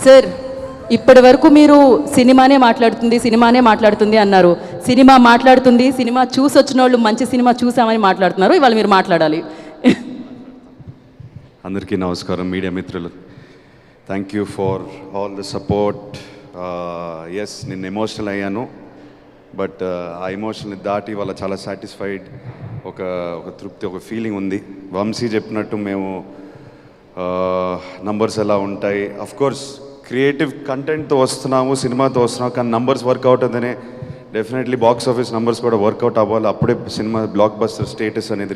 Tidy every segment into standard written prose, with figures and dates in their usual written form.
Sir, ఇప్పటి వరకు మీరు సినిమానే మాట్లాడుతుంది అన్నారు. సినిమా మాట్లాడుతుంది, సినిమా చూసి వచ్చిన వాళ్ళు మంచి సినిమా చూసామని మాట్లాడుతున్నారు. ఇవాళ మీరు మాట్లాడాలి. అందరికీ నమస్కారం, మీడియా మిత్రులు. Thank you for all the support. Yes, నేను ఎమోషనల్ అయ్యాను, బట్ ఆ ఎమోషన్ని దాటి వాళ్ళ చాలా సాటిస్ఫైడ్, ఒక తృప్తి, ఒక ఫీలింగ్ ఉంది. వంశీ చెప్పినట్టు మేము నంబర్స్ ఎలా ఉంటాయి, అఫ్కోర్స్ క్రియేటివ్ కంటెంట్తో వస్తున్నాము, సినిమాతో వస్తున్నాము, కానీ నంబర్స్ వర్కౌట్ అవుతుందనే డెఫినెట్లీ బాక్స్ ఆఫీస్ నంబర్స్ కూడా వర్కౌట్ అవ్వాలి. అప్పుడే సినిమా బ్లాక్ బస్టర్ స్టేటస్ అనేది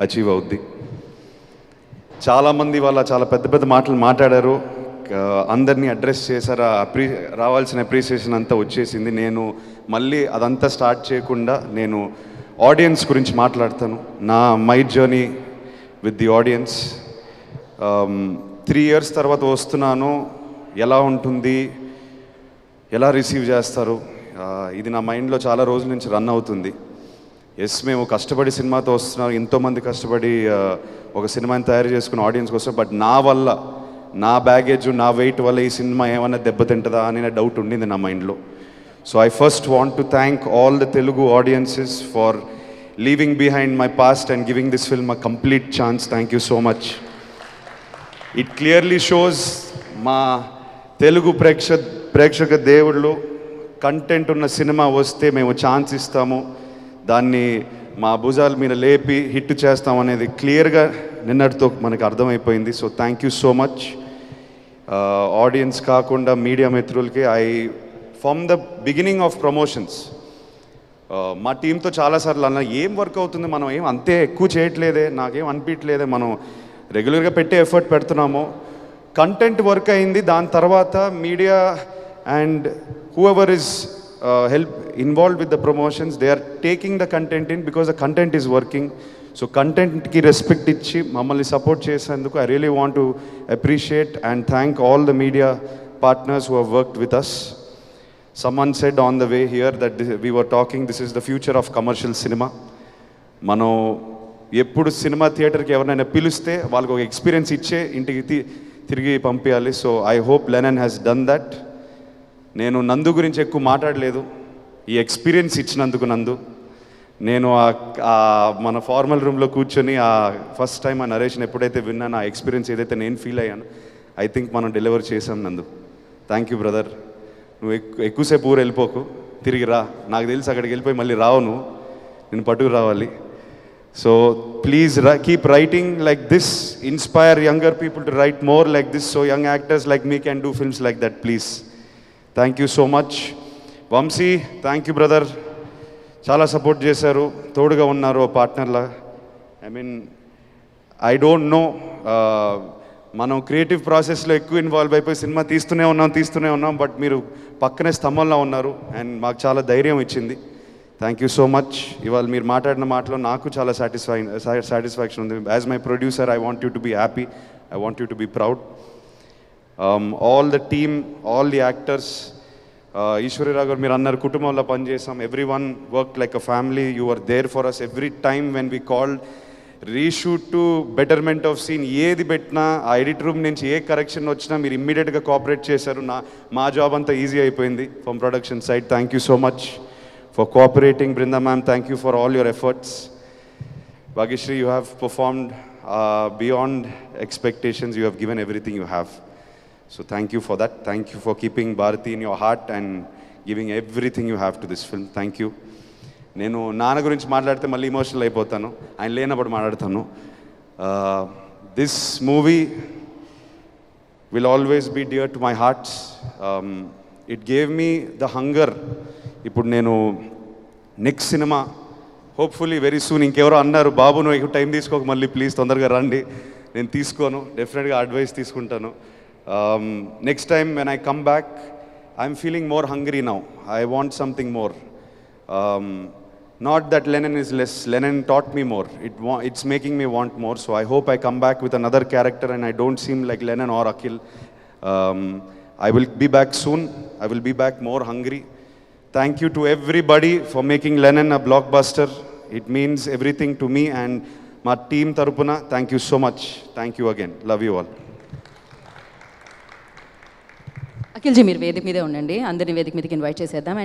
అచీవ్ అవుద్ది. చాలామంది వాళ్ళ చాలా పెద్ద పెద్ద మాటలు మాట్లాడారు, అందరినీ అడ్రస్ చేశారు. రావాల్సిన అప్రిసియేషన్ అంతా వచ్చేసింది. నేను మళ్ళీ అదంతా స్టార్ట్ చేయకుండా నేను ఆడియన్స్ గురించి మాట్లాడతాను. My journey with the audience. 3 years తర్వాత వస్తున్నాను, ఎలా ఉంటుంది, ఎలా రిసీవ్ చేస్తారు, ఇది నా మైండ్లో చాలా రోజుల నుంచి రన్ అవుతుంది. ఎస్, మేము కష్టపడి సినిమాతో వస్తున్నాం, ఎంతోమంది కష్టపడి ఒక సినిమాని తయారు చేసుకున్న ఆడియన్స్ కోసం. బట్ నా వల్ల, నా బ్యాగేజ్, నా వెయిట్ వల్ల ఈ సినిమా ఏమైనా దెబ్బతింటుందా అనే డౌట్ ఉండింది నా మైండ్లో. So I first want to thank all the Telugu audiences for leaving behind my past and giving this film a complete chance. Thank you so much. It clearly shows మా తెలుగు ప్రేక్షక దేవుళ్ళు, కంటెంట్ ఉన్న cinema వస్తే మేము chance ఇస్తాము, దాన్ని మా భుజాల మీద లేపి హిట్ చేస్తాం అనేది క్లియర్గా నిన్నటితో మనకు అర్థమైపోయింది. So thank you so much. Audience కాకుండా మీడియా మిత్రులకి, from the beginning of promotions మా టీంతో చాలాసార్లు అన్న, ఏం వర్క్ అవుతుంది, మనం ఏం అంతే ఎక్కువ చేయట్లేదే, నాకేం అనిపించలేదే, మనం రెగ్యులర్గా పెట్టే ఎఫర్ట్ పెడుతున్నాము, కంటెంట్ వర్క్ అయింది. దాని తర్వాత media and whoever is involved with the promotions, they are taking the content in because the content is working. So content ki respect ichi mammalni support chesanduku I really want to appreciate and thank all the media partners who have worked with us. Someone said on the way here that we were talking, this is the future of commercial cinema. మనం ఎప్పుడు cinema థియేటర్కి ఎవరైనా పిలిస్తే వాళ్ళకి ఒక experience ఇచ్చే ఇంటికి తిరిగి పంపించాలి. So I hope Lennon has done that. నేను నందు గురించి ఎక్కువ మాట్లాడలేదు, ఈ ఎక్స్పీరియన్స్ ఇచ్చినందుకు నందు. నేను మన ఫార్మల్ రూమ్లో కూర్చొని ఫస్ట్ టైం ఆ నరేషన్ ఎప్పుడైతే విన్నాను, ఆ ఎక్స్పీరియన్స్ ఏదైతే నేను ఫీల్ అయ్యాను, ఐ థింక్ మనం డెలివర్ చేసాం నందు. Thank you brother. నువ్వు ఎక్కువసేపు ఊరు వెళ్ళిపోకు, తిరిగి రా. నాకు తెలిసి అక్కడికి వెళ్ళిపోయి మళ్ళీ రావు, నేను పట్టుకు రావాలి. So please keep writing like this, inspire younger people to write more like this, so young actors like me can do films like that, please. Thank you so much. Vamsi, thank you brother. చాలా support చేశారు, తోడుగా ఉన్నారు పార్ట్నర్లా. I don't know, మనం creative ప్రాసెస్లో ఎక్కువ involve అయిపోయి cinema తీస్తూనే ఉన్నాం, బట్ మీరు పక్కనే స్తంభంలో ఉన్నారు అండ్ మాకు చాలా ధైర్యం ఇచ్చింది. Thank you so much. ఇవాళ మీరు మాట్లాడిన మాటలో నాకు చాలా సాటిస్ఫాక్షన్ ఉంది. As my producer, I want you to be happy, I want you to be proud. All the team, all the actors, Eswari Rao garu మీరు అన్నారు కుటుంబంలో పనిచేసాం, every one work like a family. You are there for us every time when we called, reshoot to betterment of scene, ఏది పెట్టినా ఆ edit room నుంచి ఏ correction వచ్చినా మీరు ఇమ్మీడియట్గా కోఆపరేట్ చేశారు. మా జాబ్ అంతా ఈజీ అయిపోయింది from production side. Thank you so much for cooperating. Brinda ma'am, thank you for all your efforts. Bhagishri, you have performed beyond expectations. You have given everything you have. So thank you for that. Thank you for keeping Bharati in your heart and giving everything you have to this film. Thank you. నేను నాన్న గురించి మాట్లాడితే మళ్ళీ emotional అయిపోతాను, ఆయన లేనప్పుడు మాట్లాడతాను. This movie will always be dear to my heart. It gave me the hunger. ఇప్పుడు నేను next cinema hopefully very soon, ఇంకెవరో అన్నారు బాబు నువ్వు ఎక్కువ టైం తీసుకోక, మళ్ళీ ప్లీజ్ తొందరగా రండి. నేను తీసుకోను, డెఫినెట్గా అడ్వైస్ తీసుకుంటాను. Next time when I come back, I'm feeling more hungry now. I want something more. Not that Lennon is less, Lennon taught me more. It's making me want more. So I hope I come back with another character and I don't seem like Lennon or Akhil. I will be back soon. I will be back more hungry. Thank you to everybody for making Lennon a blockbuster. It means everything to me and my team tarupuna. Thank you so much. Thank you again. Love you all. అఖిల్జీ మీరు వేదిక మీదే ఉండండి, అందరిని వేదిక మీదకి invite చేసేద్దాం.